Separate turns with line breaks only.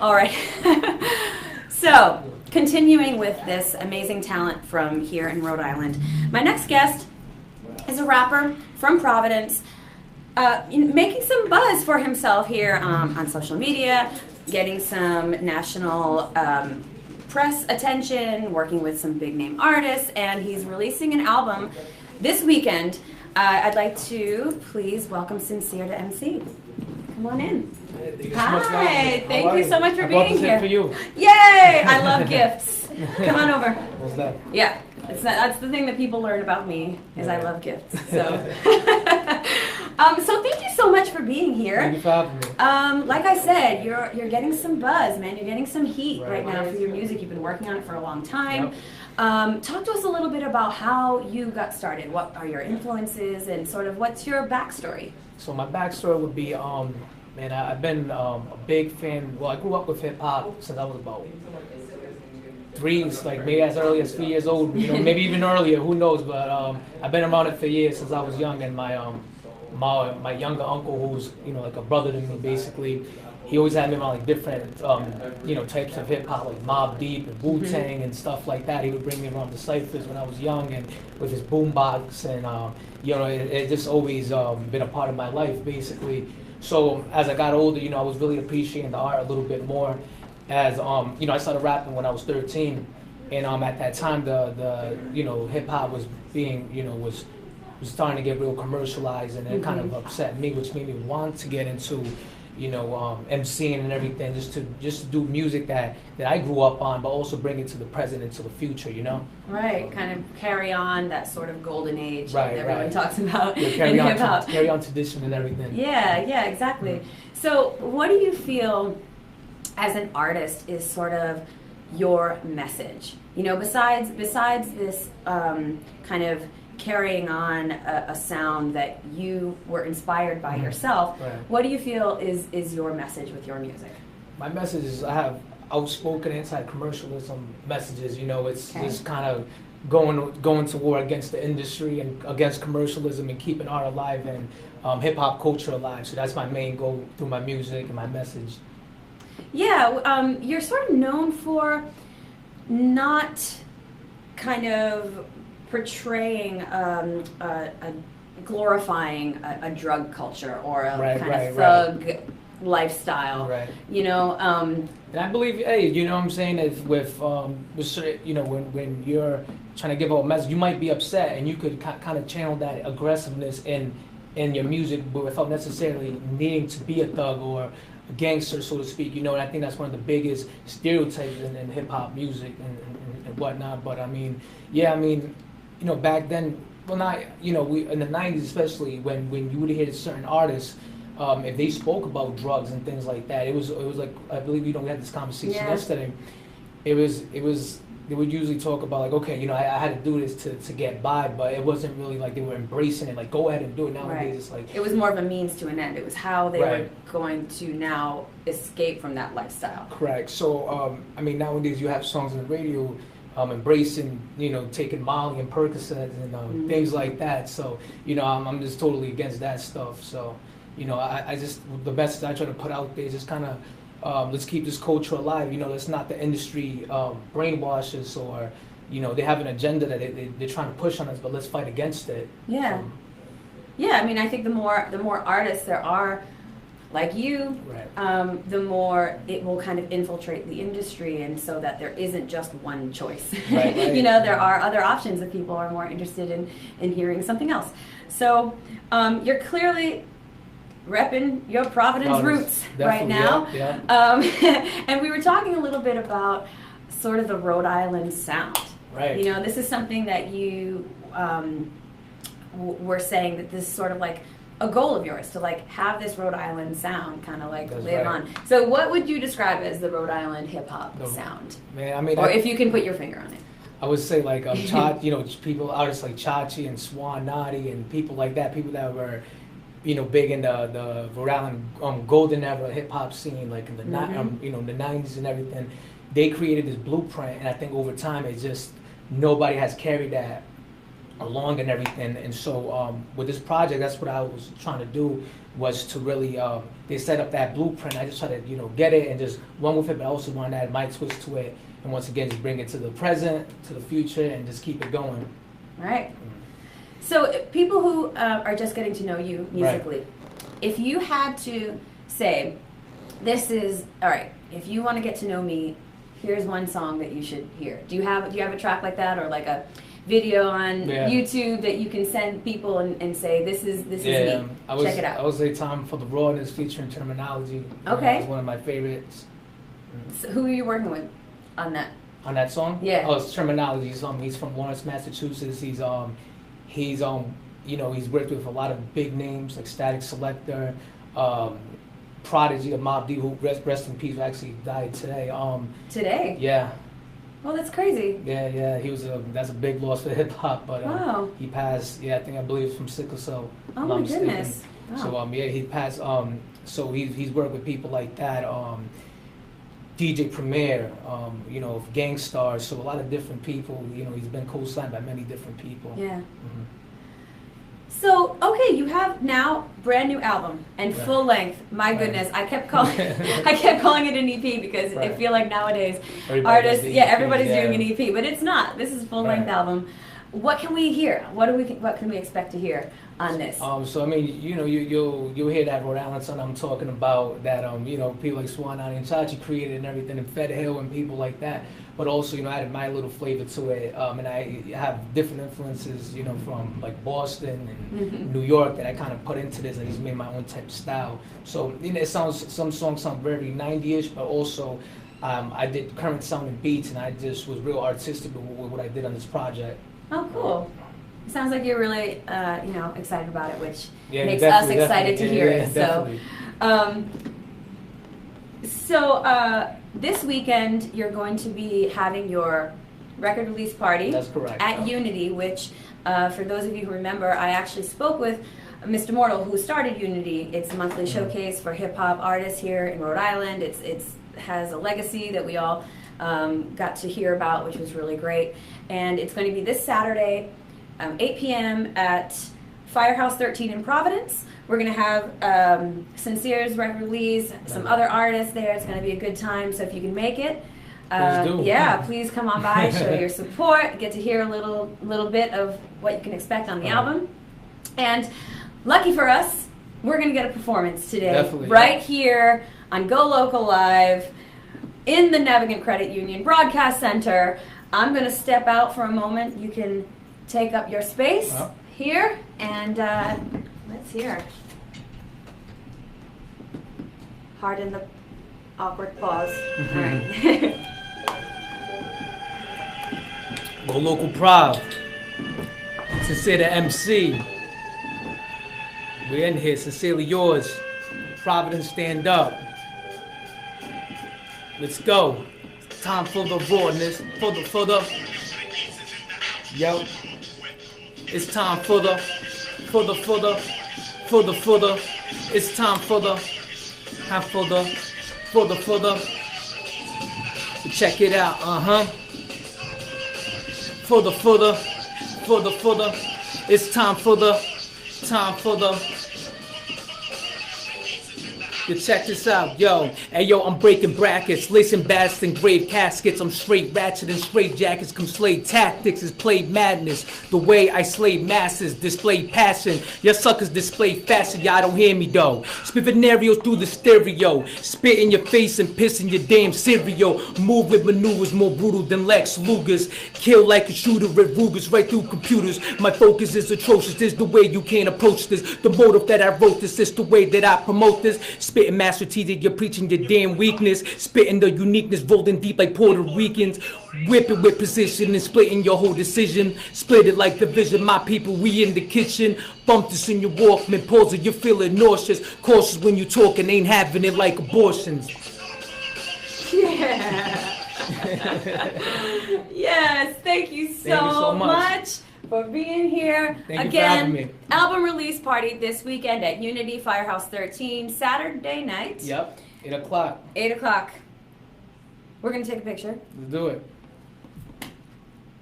All right. So, continuing with this amazing talent from here in Rhode Island, my next guest is a rapper from Providence, making some buzz for himself here on social media, getting some national press attention, working with some big name artists, and he's releasing an album this weekend. I'd like to please welcome Sincere to Emcee. Come on in. Hi, thank you so much for being here.
For you.
Yay! I love gifts. Come on over.
What's that?
Yeah, that's the thing that people learn about me is I love gifts. So, so thank you so much for being here.
Thank you for having me.
Like I said, you're getting some buzz, man. You're getting some heat right now for your music. You've been working on it for a long time. Yep. Talk to us a little bit about how you got started. What are your influences and sort of what's your backstory?
So my backstory would be, man, I've been a big fan. Well, I grew up with hip hop since I was about like maybe as early as 3 years old. You know, maybe even earlier. Who knows? But I've been around it for years since I was young. And my younger uncle, who's like a brother to me, basically, he always had me around like different types of hip hop, like Mobb Deep and Wu-Tang and stuff like that. He would bring me around the cyphers when I was young, and with his boombox, and it just always been a part of my life, basically. So as I got older, I was really appreciating the art a little bit more. As I started rapping when I was 13, and at that time the hip hop was being was starting to get real commercialized, and it kind of upset me, which made me want to get into emceeing and everything, just to do music that I grew up on, but also bring it to the present and to the future,
Right, kind of carry on that sort of golden age
that
everyone talks about in
hip hop. Carry on tradition and everything.
Yeah, exactly. So what do you feel as an artist is sort of your message? Besides this kind of carrying on a sound that you were inspired by yourself, what do you feel is your message with your music?
My message is I have outspoken anti-commercialism messages. It's just kind of going to war against the industry and against commercialism and keeping art alive and hip-hop culture alive. So that's my main goal through my music and my message.
Yeah, you're sort of known for not kind of portraying glorifying a drug culture or a kind of thug lifestyle.
Right.
And
I believe, what I'm saying is with when you're trying to give out a message, you might be upset, and you could kind of channel that aggressiveness in your music, but without necessarily needing to be a thug or a gangster, so to speak. And I think that's one of the biggest stereotypes in hip hop music and whatnot. But back then, well, not we in the '90s especially, when you would hear certain artists, if they spoke about drugs and things like that, it was like, I believe we had this conversation yesterday. It was they would usually talk about like, okay, I had to do this to get by, but it wasn't really like they were embracing it, like go ahead and do it. Nowadays it's like,
it was more of a means to an end. It was how they were going to now escape from that lifestyle.
Correct. So nowadays you have songs on the radio embracing, taking Molly and Percocets and things like that. So, I'm just totally against that stuff. So, I just, the message I try to put out there is just kind of, let's keep this culture alive. Let's not the industry brainwashes or, they have an agenda that they're trying to push on us, but let's fight against it.
Yeah. Yeah, I think the more artists there are like you, the more it will kind of infiltrate the industry, and so that there isn't just one choice.
Right.
There are other options if people are more interested in hearing something else. So you're clearly repping your Providence roots right now.
Yeah.
And we were talking a little bit about sort of the Rhode Island sound.
Right.
This is something that you were saying that this is sort of like a goal of yours to like have this Rhode Island sound kind of like live on. So what would you describe as the Rhode Island hip hop sound?
Man,
or if you can put your finger on it.
I would say like people, artists like Chachi and Swan Nadi and people like that, people that were big in the Rhode Island golden era hip hop scene, like in the the 90s and everything. They created this blueprint, and I think over time it's just nobody has carried that along and everything. And so with this project, that's what I was trying to do, was to really, they set up that blueprint. I just tried to, get it and just run with it, but I also wanted to add my twist to it. And once again, just bring it to the present, to the future, and just keep it going.
Right. So people who are just getting to know you musically, right. If you had to say, this is, all right, if you want to get to know me, here's one song that you should hear. Do you have a track like that, or like a video on YouTube that you can send people and say, this is me, check it out? I
would say Time for the Rawness featuring Terminology.
Okay.
It's one of my favorites.
So who are you working with on that?
On that song?
Yeah.
Oh, it's Terminology. He's from Lawrence, Massachusetts. He's worked with a lot of big names like Static Selector, Prodigy, of Mobb Deep, who rest in peace, actually died today.
Today?
Yeah.
Well, that's crazy.
Yeah. That's a big loss for hip hop, but
wow.
He passed. Yeah, I believe from sickle cell.
Oh my goodness. Wow.
So he passed. So he's worked with people like that. DJ Premier, Gangstar, so a lot of different people. He's been co-signed by many different people.
Yeah. Mm-hmm. So, okay, you have now brand new album and full length. My goodness, I kept calling it an EP because I feel like nowadays everybody's doing an EP, but it's not. This is a full length album. What can we hear? What can we expect to hear on this?
So I mean, you'll hear that Rhode Island song I'm talking about, that people like Swan and Chachi created and everything, and Fed Hill and people like that. But also, I added my little flavor to it, and I have different influences, from like Boston and New York that I kind of put into this, and just made my own type of style. So some songs sound very 90-ish, but also I did current sounding beats, and I just was real artistic with what I did on this project.
Oh, cool. It sounds like you're really, excited about it, which makes us excited to hear it. So this weekend, you're going to be having your record release party.
That's correct.
At Unity, which, for those of you who remember, I actually spoke with Mr. Mortal, who started Unity. It's a monthly showcase for hip-hop artists here in Rhode Island. It has a legacy that we all got to hear about, which was really great. And it's going to be this Saturday, 8 p.m. at Firehouse 13 in Providence. We're going to have Sincere's record release, some other artists there. It's going to be a good time, so if you can make it, please come on by, show your support, get to hear a little bit of what you can expect on the album. And lucky for us, we're going to get a performance today, right here on Go Local Live in the Navigant Credit Union Broadcast Center. I'm going to step out for a moment. You can take up your space here, and let's hear. Pardon the awkward pause. All right.
Go Local Proud. Sincere to Emcee. We're in here. Sincerely yours. Providence, stand up. Let's go. Time for the rawness, for the. Yo. It's time for the. It's time for the. Check it out, For the. It's time for the. You check this out, yo. Hey, yo, I'm breaking brackets, lacing bats and grave caskets. I'm straight ratchet and straight jackets. Come slay tactics is played madness. The way I slay masses, display passion. Your suckers display fashion, y'all don't hear me though. Spit scenarios through the stereo. Spit in your face and piss in your damn cereal. Move with maneuvers more brutal than Lex Luger's. Kill like a shooter with Rugers right through computers. My focus is atrocious, this the way you can't approach this. The motive that I wrote this is the way that I promote this. Spitting mass strategic, you're preaching your damn weakness. Spitting the uniqueness, rolling deep like Puerto Ricans. Whipping with precision and splitting your whole decision. Split it like division, my people, we in the kitchen. Bump this in your Walkman, pause it, you're feeling nauseous. Cautious when you talking, ain't having it like abortions.
Yeah. Yes, thank you so much for being here.
Thank you for having me.
Album release party this weekend at Unity Firehouse 13, Saturday night.
Yep, 8 o'clock.
8 o'clock. We're going to take a picture.
Let's do it.